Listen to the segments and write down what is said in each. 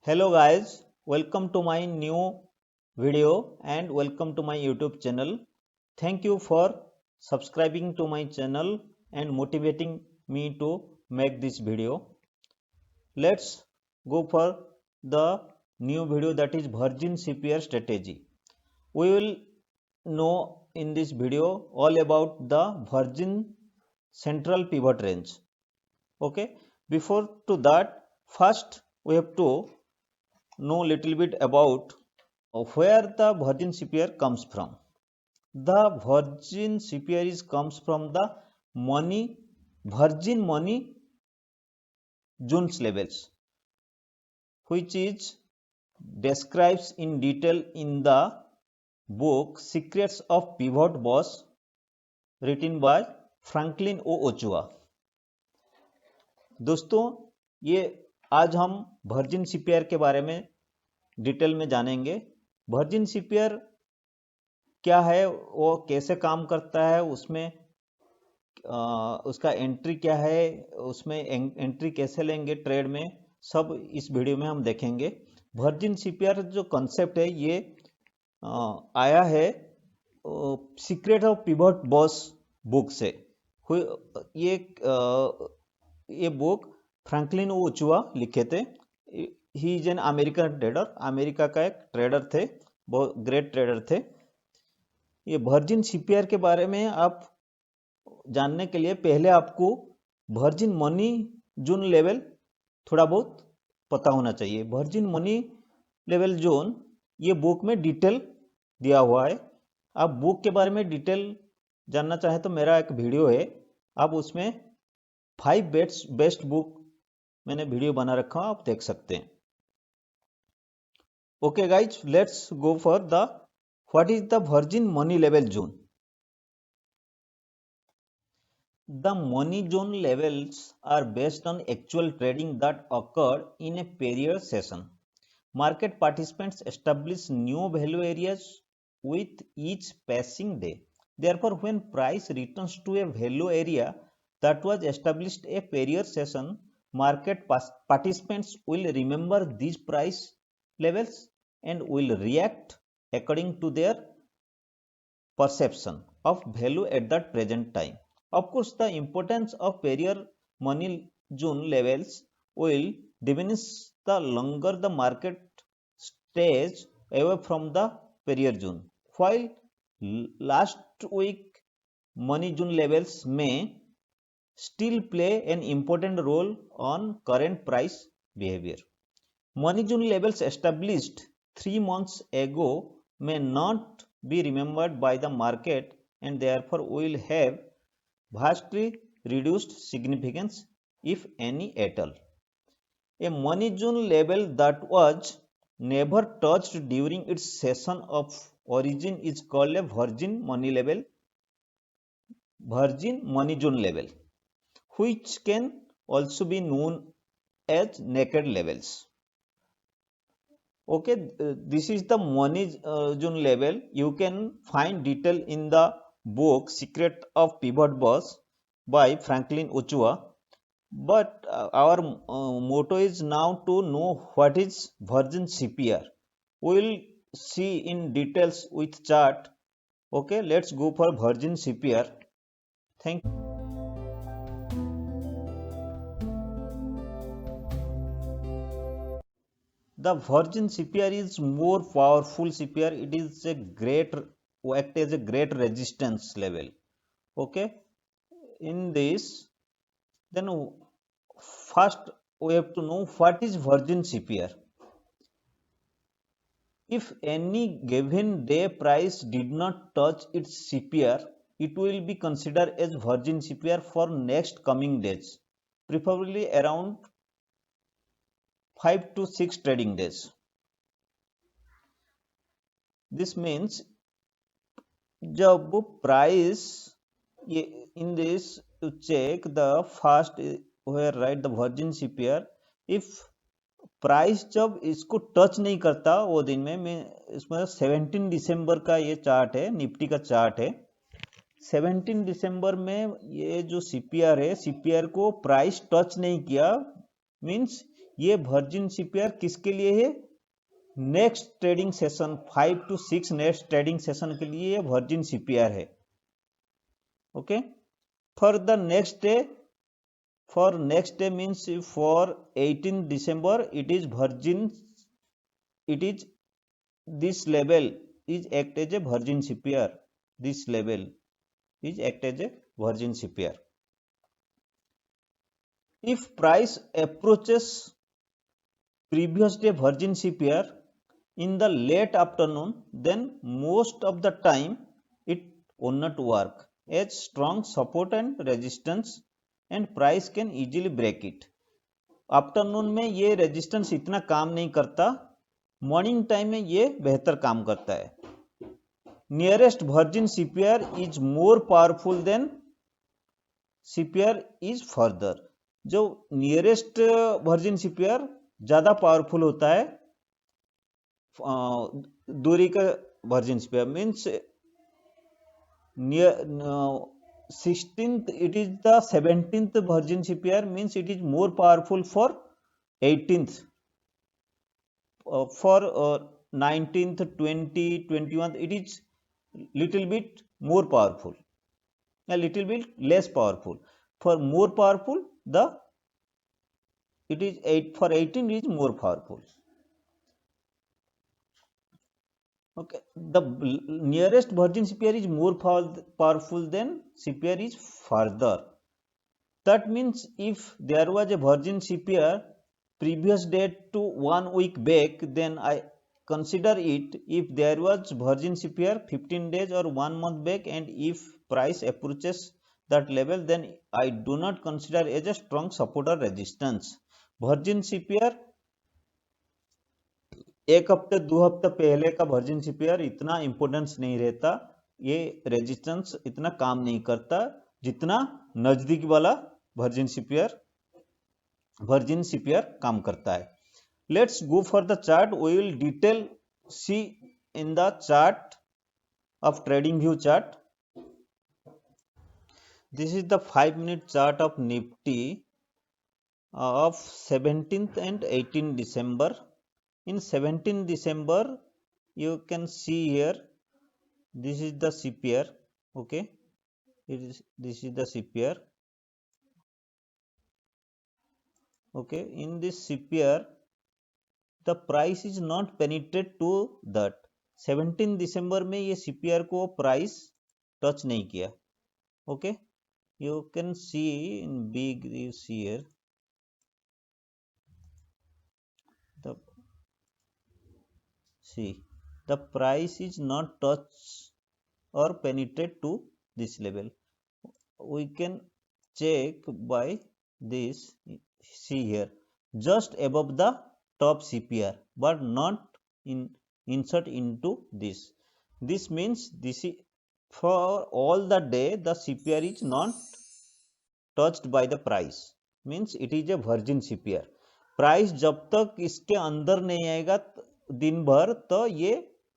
Hello guys, welcome to my new video and welcome to my YouTube channel. Thank you for subscribing to my channel and motivating me to make this video. Let's go for the new video, that is Virgin CPR strategy. We will know in this video all about the Virgin central pivot range. Okay, before to that, first we have to know little bit about where the Virgin CPR comes from. The Virgin CPR comes from the money, Virgin money Jones levels, which is describes in detail in the book Secrets of Pivot Boss, written by Franklin O Ochoa. दोस्तों, ये आज हम virgin CPR के बारे में detail में जानेंगे. Virgin CPR क्या है, वो कैसे काम करता है, उसमें उसका एंट्री क्या है, उसमें एंट्री कैसे लेंगे ट्रेड में, सब इस वीडियो में हम देखेंगे. वर्जिन सीपीआर जो कॉन्सेप्ट है ये आया है secret of pivot boss book से. ये बुक फ्रैंकलिन ओचुआ लिखे थे. He is an American trader, America का एक ट्रेडर थे, बहुत ग्रेट ट्रेडर थे. ये वर्जिन सीपीआर के बारे में आप जानने के लिए पहले आपको वर्जिन मनी जोन लेवल थोड़ा बहुत पता होना चाहिए. वर्जिन मनी लेवल जोन ये बुक में डिटेल दिया हुआ है. आप बुक के बारे में डिटेल जानना चाहें तो मेरा एक वीडियो है, आप उसमें 5 बेस्ट बुक मैंने वीडियो बना रखा हूं, आप देख सकते हैं. Okay guys, let's go for the what is the virgin money level zone. The money zone levels are based on actual trading that occurred in a period session. Market participants establish new value areas with each passing day. Therefore, when price returns to a value area that was established a period session, market participants will remember these price levels and will react according to their perception of value at that present time. Of course, the importance of period money zone levels will diminish the longer the market stays away from the period zone. While last week money zone levels may still play an important role on current price behavior. Money zone levels established 3 months ago may not be remembered by the market and therefore will have vastly reduced significance, if any at all. A money zone level that was never touched during its session of origin is called a virgin money zone level, which can also be known as naked levels. Okay, this is the money zone level. You can find detail in the book Secret of Pivot Boss by Franklin Ochoa, but our motto is now to know what is Virgin CPR. We will see in details with chart. Okay, let's go for Virgin CPR. Thank you. The Virgin CPR is more powerful CPR. It is a great act as a great resistance level. Okay, in this, then first we have to know what is Virgin CPR. If any given day price did not touch its CPR, it will be considered as Virgin CPR for next coming days, preferably around 5 to 6 trading days. This means जब price in this to check the first where write the Virgin CPR, if price जब इसको touch नहीं करता वो दिन में, मैं इसमें 17 दिसंबर का ये चार्ट है, निफ्टी का चार्ट है. 17 दिसंबर में ये जो CPR है, CPR को प्राइस टच नहीं किया, मीन्स ये वर्जिन सीपीआर किसके लिए है? Next trading session 5 to 6 next trading session के लिए ये वर्जिन सीपीआर है. Okay, for the next day, for next day means for 18 December it is virgin, it is this level is act as a virgin CPR, this level is act as a virgin CPR. If price approaches previous day virgin CPR in the late afternoon, then most of the time it will not work as strong support and resistance and price can easily break it. Afternoon में ये resistance इतना काम नहीं करता, morning time में ये बेहतर काम करता है. Nearest virgin CPR is more powerful than CPR is further. जो नियरेस्ट वर्जिन सीपीआर ज्यादा पावरफुल होता है दूरी का virgin CPR. Means 16th it is the 17th virgin CPR, means it is more powerful for 18th, for 19th, 20, 21 it is little bit more powerful, a little bit less powerful. For more powerful the it is 8, for 18 is more powerful. Okay, the nearest virgin CPR is more powerful than CPR is further. That means if there was a virgin CPR previous date to 1 week back, then I consider it. If there was virgin CPR 15 days or 1 month back, and if price approaches that level, then I do not consider as a strong support or resistance. Virgin CPR एक हफ्ते 2 हफ्ते पहले का virgin CPR इतना importance नहीं रहता, ये resistance इतना काम नहीं करता जितना नजदीक वाला वर्जिन सीपीआर काम करता है. Let's go for the chart. We will detail see in the chart of trading view chart. This is the 5-minute chart of Nifty of 17th and 18th December. In 17th December you can see here, this is the CPR. Okay, this is the CPR. Okay, in this CPR the price is not penetrate to that. 17 दिसंबर में ये CPR को price touch नहीं किया. Okay, you can see in big, you see here the price is not touch or penetrate to this level. We can check by this. See here, just above the top CPR but not insert into this. This means this is for all the day the CPR is not touched by the price, means it is a virgin CPR. Price जब तक इसके अंदर नहीं आएगा दिन भर तो ये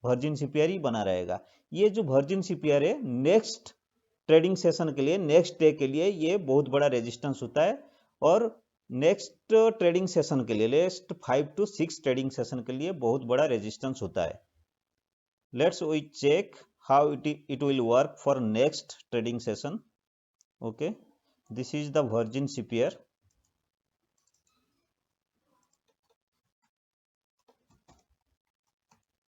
वर्जिन सीपीआर ही बना रहेगा. ये जो वर्जिन सीपीआर है नेक्स्ट ट्रेडिंग सेशन के लिए, नेक्स्ट डे के लिए ये बहुत बड़ा रेजिस्टेंस होता है, और नेक्स्ट ट्रेडिंग सेशन के लिए, नेक्स्ट 5 to 6 ट्रेडिंग सेशन के लिए बहुत बड़ा रेजिस्टेंस होता है. Let's we check how it will work for next trading session. Okay, this is the virgin CPR.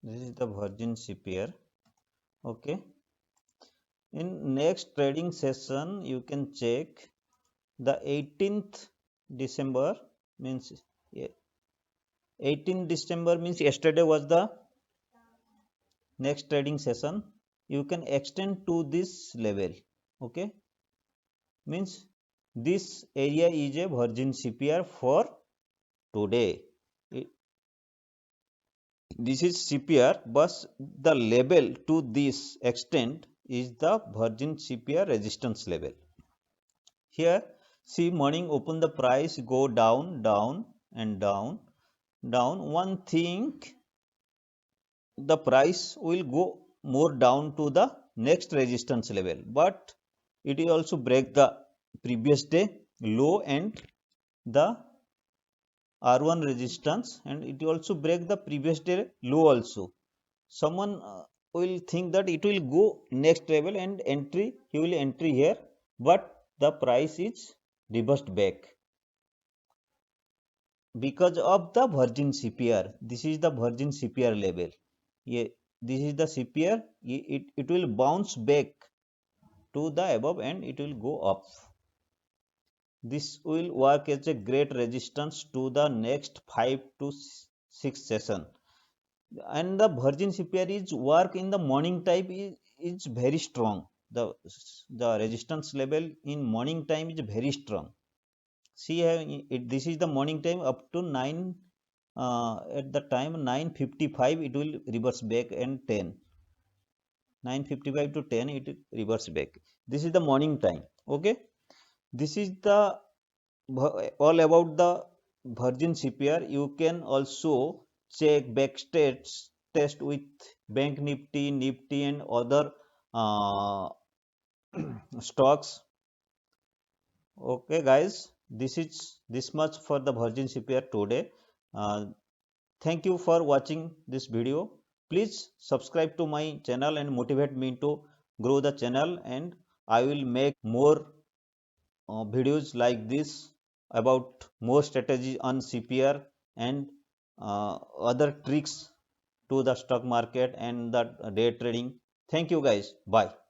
This is the virgin CPR. Okay, in next trading session you can check the 18th December, means 18th December means yesterday was the next trading session. You can extend to this level. Okay, means this area is a virgin CPR for today. This is CPR, but the level to this extent is the virgin CPR resistance level. Here see, morning open the price go down, down and down, down. One thing, the price will go more down to the next resistance level, but it will also break the previous day low and the R1 resistance, and it also break the previous day low also. Someone will think that it will go next level and entry, he will entry here, but the price is reversed back because of the virgin CPR. This is the virgin CPR level. Yeah, this is the CPR. It will bounce back to the above and it will go up. This will work as a great resistance to the next 5 to 6 session. And the virgin CPR is work in the morning time is very strong. The resistance level in morning time is very strong. See this is the morning time up to 9 at the time 9:55 it will reverse back and 10 9:55 to 10 it reverse back. This is the morning time. Okay, this is the all about the virgin CPR. You can also check backstage test with bank nifty, nifty and other uh, stocks. Okay guys, this is this much for the virgin CPR today. uh, Thank you for watching this video. Please subscribe to my channel and motivate me to grow the channel, and I will make more videos like this about more strategy on CPR and other tricks to the stock market and the day trading. Thank you guys. Bye.